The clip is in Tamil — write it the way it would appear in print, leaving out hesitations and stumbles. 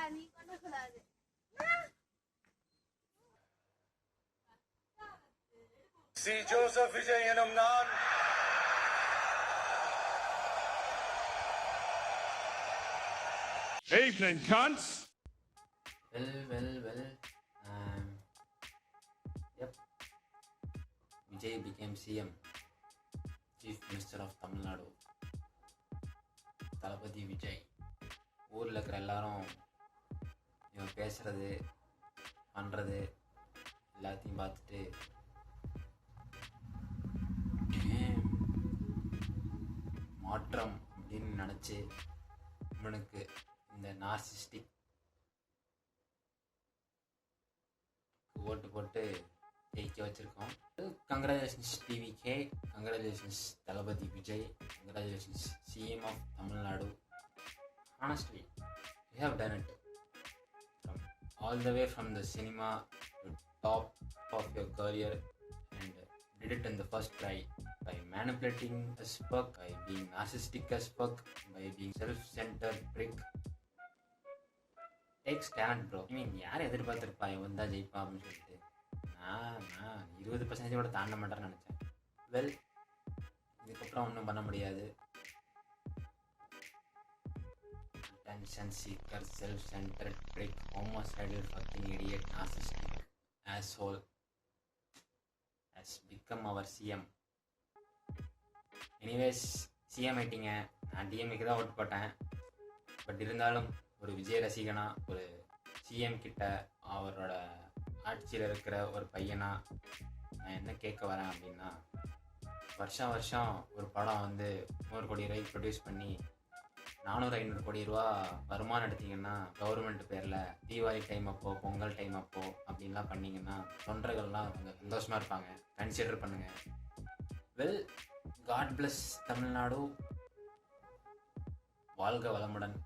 சி ஜோசப் விஜய் எனும் நான் Evening, cunts. Well. Yep. Vijay became CM, Chief Minister of Tamil Nadu. தளபதி விஜய். ஊரில் இருக்கிற எல்லாரும் இவன் பேசுகிறது பண்ணுறது எல்லாத்தையும் பார்த்துட்டு மாற்றம் அப்படின்னு நினச்சி இவனுக்கு இந்த நார்சிஸ்டிக் ஓட்டு போட்டு ஜெயிக்க வச்சுருக்கோம். Congratulations TVK, congratulations Thalapathy Vijay, congratulations CM of Tamil Nadu. Honestly, you have done it. From all the way from the cinema to top of your career and did it in the first try by manipulating as fuck, by being narcissistic as fuck, by being self-centered prick. Takes talent bro. I mean, யார் எதிர்பார்த்துருப்பா இவன் தான் ஜெயிப்பா அப்படின்னு சொல்லிட்டு. நான் 20% கூட தாண்ட மாட்டேன்னு நினச்சேன். வெல், இதுக்கப்புறம் ஒன்றும் பண்ண முடியாது. Attention seeker, self-centered prick, homicidal fucking idiot, narcissistic asshole has become our CM. Anyways, CM ஆயிட்டீங்க. நான் டிஎம்க்கு தான் ஓட்டு போட்டேன். பட் இருந்தாலும் ஒரு விஜய் ரசிகனா, ஒரு சிஎம் கிட்ட அவரோட ஆட்சியில் இருக்கிற ஒரு பையனா நான் என்ன கேட்க வரேன் அப்படின்னா, வருஷம் ஒரு படம் வந்து 100 கோடி ரூபாய்க்கு ப்ரொடியூஸ் பண்ணி 400-500 கோடி ரூபா வருமானம் எடுத்தீங்கன்னா, கவர்மெண்ட் பேரில் தீபாவளி டைம் அப்போ, பொங்கல் டைம் அப்போ அப்படின்லாம் பண்ணிங்கன்னா தொண்டர்கள்லாம் கொஞ்சம் சந்தோஷமாக இருப்பாங்க. கன்சிடர் பண்ணுங்கள். Well, God bless Tamil Nadu. வாழ்க வளமுடன்.